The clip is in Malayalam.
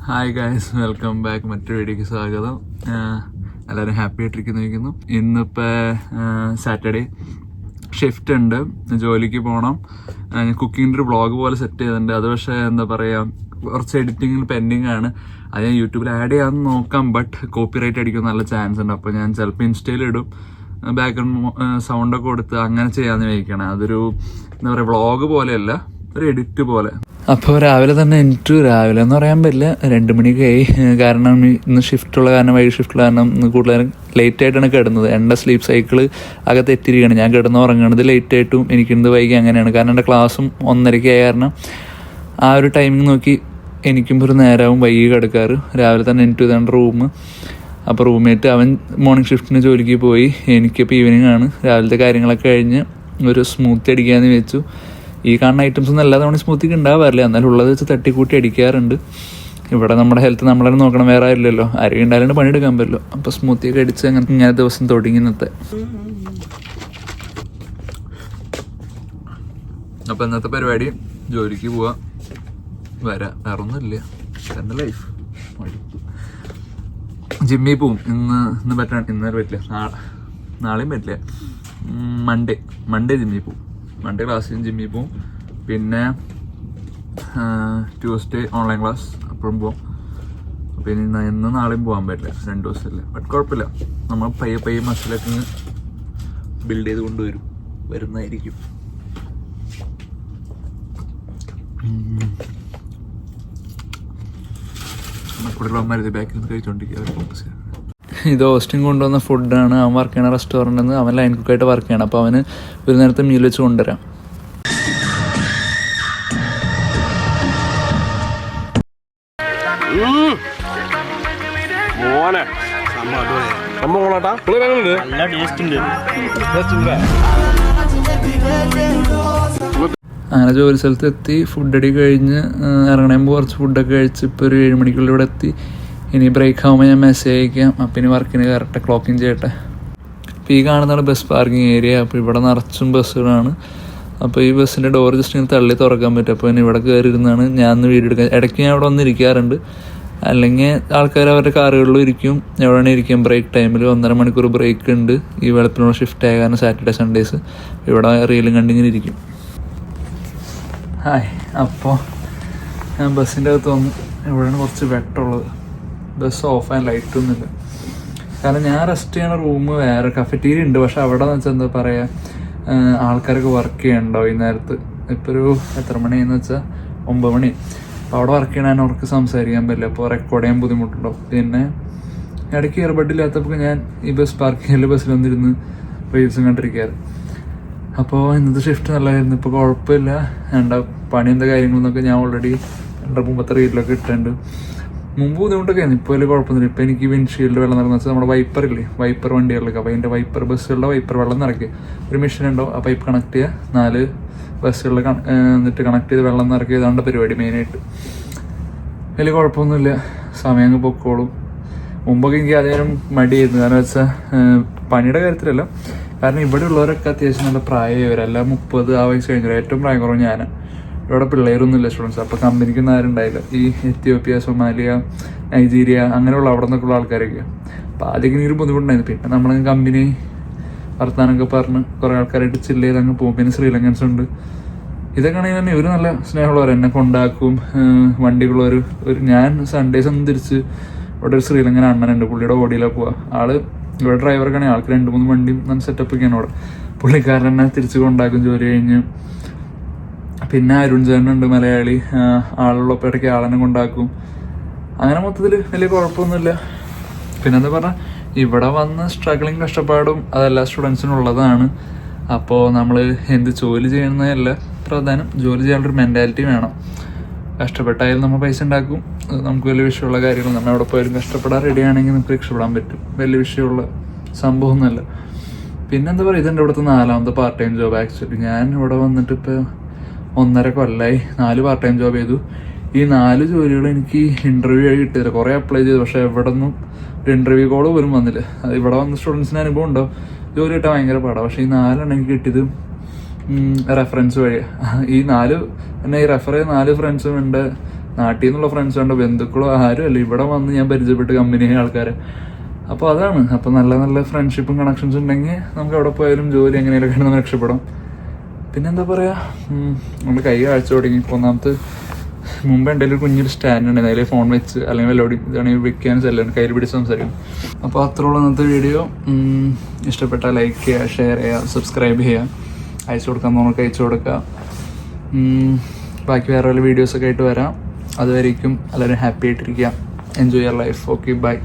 Hi guys, welcome back. മറ്റൊരു വീഡിയോക്ക് സ്വാഗതം. എല്ലാവരും ഹാപ്പി ആയിട്ടിരിക്കുന്നു. ഇന്നിപ്പോൾ സാറ്റർഡേ ഷിഫ്റ്റ് ഉണ്ട്, ജോലിക്ക് പോകണം. കുക്കിങ്ങിൻ്റെ ഒരു വ്ളോഗ് പോലെ സെറ്റ് ചെയ്തിട്ടുണ്ട്. അത് പക്ഷേ എന്താ പറയുക, കുറച്ച് എഡിറ്റിങ്ങിൽ പെൻഡിങ് ആണ്. അത് ഞാൻ യൂട്യൂബിൽ ആഡ് ചെയ്യാമെന്ന് നോക്കാം, ബട്ട് കോപ്പിറൈറ്റ് അടിക്കാൻ നല്ല ചാൻസ് ഉണ്ട്. അപ്പോൾ ഞാൻ ചിലപ്പോൾ ഇൻസ്റ്റയിലിടും, ബാക്ക്ഗ്രൗണ്ട് സൗണ്ടൊക്കെ കൊടുത്ത് അങ്ങനെ ചെയ്യാമെന്ന് വിചാരിക്കണം. അതൊരു എന്താ പറയുക, വ്ളോഗ് പോലെയല്ല, ഒരു എഡിറ്റ് പോലെ. അപ്പോൾ രാവിലെ തന്നെ രാവിലെ എന്ന് പറയാൻ പറ്റില്ല, 2 മണിയൊക്കെ ആയി. കാരണം ഇന്ന് ഷിഫ്റ്റുള്ള കാരണം, വൈകി ഷിഫ്റ്റുള്ള കാരണം ഇന്ന് കൂടുതലും ലേറ്റ് ആയിട്ടാണ് കിടന്നത്. എൻ്റെ സ്ലീപ്പ് സൈക്കിള് ആകെ തെറ്റിരിക്കുകയാണ്. ഞാൻ കിടന്ന് ഉറങ്ങണത് ലേറ്റ് ആയിട്ടും എനിക്കിന്ന് വൈകി അങ്ങനെയാണ്. കാരണം എൻ്റെ ക്ലാസ്സും 1:30 ആയ കാരണം ആ ഒരു ടൈമിങ് നോക്കി എനിക്കും ഒരു നേരവും വൈകി കിടക്കാറ്. രാവിലെ തന്നെ ഇതാണ് റൂം. അപ്പോൾ റൂംമേറ്റ് അവൻ മോർണിംഗ് ഷിഫ്റ്റിന് ജോലിക്ക് പോയി, എനിക്കിപ്പോൾ ഈവനിങ് ആണ്. രാവിലത്തെ കാര്യങ്ങളൊക്കെ കഴിഞ്ഞ് ഒരു സ്മൂത്തി അടിക്കാമെന്ന് വെച്ചു. ഈ കാണുന്ന ഐറ്റംസ് ഒന്നും എല്ലാ തവണ സ്മൂത്തിക്ക് ഉണ്ടാവാറില്ല, എന്നാലും ഉള്ളത് വെച്ച് തട്ടിക്കൂട്ടി അടിക്കാറുണ്ട്. ഇവിടെ നമ്മുടെ ഹെൽത്ത് നമ്മളെ നോക്കണം, വേറെ ആരില്ലല്ലോ. ആരെയും ഉണ്ടായാലും പണിയെടുക്കാൻ പറ്റില്ലോ. അപ്പോൾ സ്മൂത്തിയൊക്കെ അടിച്ച് ഇങ്ങനെ ദിവസം തുടങ്ങി ഇന്നത്തെ. അപ്പോൾ ഇന്നത്തെ പരിപാടി ജോലിക്ക് പോവാം, വരാം, വേറെ ഒന്നുമില്ല. എൻ്റെ ലൈഫ്. ജിമ്മിൽ പോവും. ഇന്ന് പറ്റില്ല, നാളെയും പറ്റില്ല. മൺഡേ ജിമ്മിൽ പോവും. മൺഡേ ക്ലാസ്സിൽ ജിമ്മിൽ പോവും. പിന്നെ ട്യൂസ്ഡേ ഓൺലൈൻ ക്ലാസ്, അപ്പോഴും പോവും. പിന്നെ ഇന്ന് നാളെയും പോകാൻ പറ്റില്ല, 2 ദിവസമല്ലേ. ബട്ട് കുഴപ്പമില്ല, നമ്മൾ പയ്യെ മസിലൊക്കെ ബിൽഡ് ചെയ്ത് വരുന്നതായിരിക്കും. ബാക്കിൽ നിന്ന് കഴിച്ചോണ്ടിരിക്കുക. ഇത് ഓസ്റ്റിൻ കൊണ്ടുവന്ന ഫുഡാണ്. അവൻ വർക്ക് ചെയ്യണ റെസ്റ്റോറൻറ്റിൽ നിന്ന്. അവൻ ലൈൻ കുക്കായിട്ട് വർക്ക് ചെയ്യണം. അപ്പോൾ അവന് ഒരു നേരത്തെ മീൽ വെച്ച് കൊണ്ടുവരാം. അങ്ങനെ ജോലി സ്ഥലത്ത് എത്തി, ഫുഡടി കഴിഞ്ഞ് ഇറങ്ങണമ്പോൾ കുറച്ച് ഫുഡൊക്കെ കഴിച്ച് ഇപ്പോൾ ഒരു 7 മണിക്കുള്ളിൽ ഇവിടെ എത്തി. ഇനി ബ്രേക്ക് ആകുമ്പോൾ ഞാൻ മെസ്സേജ് അയക്കാം. അപ്പം ഇനി വർക്കിന് കയറട്ടെ, ക്ലോക്കിങ് ചെയ്യട്ടെ. അപ്പോൾ ഈ കാണുന്നതാണ് ബസ് പാർക്കിംഗ് ഏരിയ. അപ്പോൾ ഇവിടെ നിറച്ചും ബസ്സുകളാണ്. അപ്പോൾ ഈ ബസ്സിൻ്റെ ഡോർ ജസ്റ്റ് ഇങ്ങനെ തള്ളി തുറക്കാൻ പറ്റും. അപ്പോൾ ഇനി ഇവിടെ കയറി ഇരുന്നാണ് ഞാൻ വീഡിയോ എടുക്കാൻ. ഇടയ്ക്ക് ഞാൻ ഇവിടെ വന്നിരിക്കാറുണ്ട്. അല്ലെങ്കിൽ ആൾക്കാർ അവരുടെ കാറുകളിലും ഇരിക്കും, എവിടെയാണ് ഇരിക്കും. ബ്രേക്ക് ടൈമിൽ 1.5 മണിക്കൂർ ബ്രേക്ക് ഉണ്ട്. ഈ വെളുപ്പിനുള്ള ഷിഫ്റ്റ് ആയ കാരണം സാറ്റർഡേ സൺഡേസ് ഇവിടെ റീലും കണ്ടിങ്ങനെ ഇരിക്കും. ഹായ്, അപ്പോൾ ഞാൻ ബസ്സിൻ്റെ അകത്ത് വന്ന് ഇവിടെയാണ് കുറച്ച് വെട്ടമുള്ളത്. ബസ് ഓഫ് ആൻഡ് ലൈറ്റൊന്നുമില്ല. കാരണം ഞാൻ റെസ്റ്റ് ചെയ്യണ റൂം വേറെ കഫറ്റീരിയ ഉണ്ട്. പക്ഷെ അവിടെ എന്ന് വെച്ചാൽ എന്താ പറയുക, ആൾക്കാരൊക്കെ വർക്ക് ചെയ്യണ്ടാവും ഈ നേരത്ത്. ഇപ്പോൾ ഒരു എത്ര മണിയെന്ന് വെച്ചാൽ 9 മണി. അപ്പോൾ അവിടെ വർക്ക് ചെയ്യണ അവർക്ക് സംസാരിക്കാൻ പറ്റില്ല. അപ്പോൾ റെക്കോർഡ് ചെയ്യാൻ ബുദ്ധിമുട്ടുണ്ടാവും. പിന്നെ ഇടയ്ക്ക് ഇയർബഡില്ലാത്തപ്പോൾ ഞാൻ ഈ ബസ് പാർക്കിങ്ങിൽ ബസ്സിൽ വന്നിരുന്ന് റീൽസും കണ്ടിരിക്കാറ്. അപ്പോൾ ഇന്നത്തെ ഷിഫ്റ്റ് നല്ലതായിരുന്നു. ഇപ്പോൾ കുഴപ്പമില്ല. എൻ്റെ പണി എന്താ കാര്യങ്ങളെന്നൊക്കെ ഞാൻ ഓൾറെഡി എൻ്റെ മുമ്പത്തെ റീലിലൊക്കെ ഇട്ടിട്ടുണ്ട്. മുമ്പ് ബുദ്ധിമുട്ടൊക്കെ ആയിരുന്നു, ഇപ്പോൾ വലിയ കുഴപ്പമൊന്നുമില്ല. ഇപ്പോൾ എനിക്ക് വിൻഷീൽഡ് വെള്ളം നിറഞ്ഞു വെച്ചാൽ നമ്മുടെ വൈപ്പർ വണ്ടികളിലൊക്കെ. അപ്പോൾ അതിൻ്റെ ബസ്സുകളുടെ വൈപ്പർ വെള്ളം നിറയ്ക്കുക. ഒരു മെഷീൻ ഉണ്ടാവും, ആ പൈപ്പ് കണക്ട് ചെയ്യുക, 4 ബസ്സുകളിൽ എന്നിട്ട് കണക്ട് ചെയ്ത് വെള്ളം നിറയ്ക്കുക. ഇതാണ് പരിപാടി മെയിനായിട്ട്. വലിയ കുഴപ്പമൊന്നുമില്ല, സമയം അങ്ങ് പൊക്കോളും. മുമ്പൊക്കെ എനിക്ക് അതേരം മടിയായിരുന്നു. കാരണം വെച്ചാൽ പണിയുടെ കാര്യത്തിലല്ല, കാരണം ഇവിടെ ഉള്ളവരൊക്കെ അത്യാവശ്യം നല്ല പ്രായമായവരെല്ലാം 30 ആ വയസ്സ് കഴിഞ്ഞവർ. ഏറ്റവും പ്രായം കുറവ് ഞാനാണ്. ഇവിടെ പിള്ളേരൊന്നുമില്ല, സ്റ്റുഡൻസ്. അപ്പോൾ കമ്പനിക്കൊന്നും ആരും ഉണ്ടായില്ല. ഈ എത്യോപ്യ, സൊമാലിയ, നൈജീരിയ അങ്ങനെയുള്ള അവിടെ നിന്നൊക്കെയുള്ള ആൾക്കാരൊക്കെ. അപ്പോൾ ആദ്യമൊക്കെ എനിക്കൊരു ബുദ്ധിമുട്ടുണ്ടായിരുന്നു. പിന്നെ നമ്മളങ്ങ് കമ്പനി വർത്താനൊക്കെ പറഞ്ഞ് കുറേ ആൾക്കാരായിട്ട് ചില്ല് ചെയ്ത് അങ്ങ് പോകും. പിന്നെ ശ്രീലങ്കൻസ് ഉണ്ട്. ഇതൊക്കെ ആണെങ്കിൽ തന്നെ ഇവർ നല്ല സ്നേഹമുള്ളവർ, എന്നെ കൊണ്ടാക്കും. വണ്ടികളുള്ളവർ. ഞാൻ സൺഡേസ് ഒന്നും തിരിച്ച് ഇവിടെ ഒരു ശ്രീലങ്കൻ അണ്ണനുണ്ട്, പുള്ളിയുടെ ഓടിയിലാണ് പോവുക. ആള് ഇവിടെ ഡ്രൈവർക്കാണെങ്കിൽ ആൾക്ക് 2-3 വണ്ടിയും നല്ല സെറ്റപ്പൊക്കെയാണ് അവിടെ. പുള്ളിക്കാരൻ തന്നെ തിരിച്ച് കൊണ്ടാക്കും ജോലി കഴിഞ്ഞ്. പിന്നെ അരുൺ ചേട്ടനുണ്ട്, മലയാളി. ആളുള്ളപ്പോൾ ഇടയ്ക്ക് ആളെന്നെ കൊണ്ടാക്കും. അങ്ങനെ മൊത്തത്തിൽ വലിയ കുഴപ്പമൊന്നുമില്ല. പിന്നെന്താ പറഞ്ഞാൽ, ഇവിടെ വന്ന് സ്ട്രഗ്ലിങ് കഷ്ടപ്പാടും അതെല്ലാ സ്റ്റുഡൻസിനും ഉള്ളതാണ്. അപ്പോൾ നമ്മൾ എന്ത് ജോലി ചെയ്യുന്നതല്ല പ്രധാനം, ജോലി ചെയ്യാനുള്ളൊരു മെൻറ്റാലിറ്റി വേണം. കഷ്ടപ്പെട്ടായാലും നമ്മൾ പൈസ ഉണ്ടാക്കും. നമുക്ക് വലിയ വിഷയമുള്ള കാര്യങ്ങൾ, നമ്മൾ എവിടെ പോയാലും കഷ്ടപ്പെടാൻ റെഡിയാണെങ്കിൽ നമുക്ക് രക്ഷപ്പെടാൻ പറ്റും. വലിയ വിഷയമുള്ള സംഭവമൊന്നുമല്ല. പിന്നെന്താ പറയുക, ഇതെൻ്റെ ഇവിടുത്തെ 4ാമത്തെ പാർട്ട് ടൈം ജോബ്. ആക്ച്വലി ഞാൻ ഇവിടെ വന്നിട്ട് ഇപ്പോൾ 1.5 കൊല്ലമായി. 4 പാർട്ട് ടൈം ജോബ് ചെയ്തു. ഈ 4 ജോലികൾ എനിക്ക് ഇൻ്റർവ്യൂ ആയി കിട്ടിയില്ല. കുറേ അപ്ലൈ ചെയ്തു, പക്ഷേ എവിടെ നിന്നും ഒരു ഇൻ്റർവ്യൂ കോള് പോലും വന്നില്ല. അത് ഇവിടെ വന്ന സ്റ്റുഡൻസിന് അനുഭവം ഉണ്ടാവും, ജോലി കിട്ടാൻ ഭയങ്കര പാടാണ്. പക്ഷേ ഈ 4 എനിക്ക് കിട്ടിയത് റെഫറൻസ് വഴി. ഈ 4 എന്നെ ഈ റെഫർ ചെയ്ത 4 ഫ്രണ്ട്സും എൻ്റെ നാട്ടിൽ നിന്നുള്ള ഫ്രണ്ട്സ് ഉണ്ട്, ബന്ധുക്കളോ ആരും അല്ല, ഇവിടെ വന്ന് ഞാൻ പരിചയപ്പെട്ട് കമ്പനിയായ ആൾക്കാരെ. അപ്പോൾ അതാണ്. അപ്പോൾ നല്ല നല്ല ഫ്രണ്ട്ഷിപ്പും കണക്ഷൻസ് ഉണ്ടെങ്കിൽ നമുക്ക് എവിടെ പോയാലും ജോലി എങ്ങനെയൊക്കെ നമ്മൾ രക്ഷപ്പെടാം. പിന്നെന്താ പറയുക, നമ്മുടെ കൈ കാഴ്ച തുടങ്ങി. ഇപ്പോൾ ഒന്നാമത്തെ മുമ്പ് എൻ്റെ ഒരു കുഞ്ഞൊരു സ്റ്റാൻഡ് ഉണ്ട്, അതിൽ ഫോൺ വെച്ച് അല്ലെങ്കിൽ വെല്ലോടി ഇതാണെങ്കിൽ വെക്കാൻ ചെല്ലുണ്ട്, കയ്യിൽ പിടിച്ച് സംസാരിക്കും. അപ്പോൾ അത്രയുള്ള ഇന്നത്തെ വീഡിയോ. ഇഷ്ടപ്പെട്ടാൽ ലൈക്ക് ചെയ്യുക, ഷെയർ ചെയ്യുക, സബ്സ്ക്രൈബ് ചെയ്യുക, അയച്ചു കൊടുക്കാൻ നമുക്ക് അയച്ചു കൊടുക്കുക. ബാക്കി വേറെ വല്ല വീഡിയോസൊക്കെ ആയിട്ട് വരാം. അതുവരേക്കും എല്ലാവരും ഹാപ്പി ആയിട്ടിരിക്കുക. Enjoy your life. Okay, by.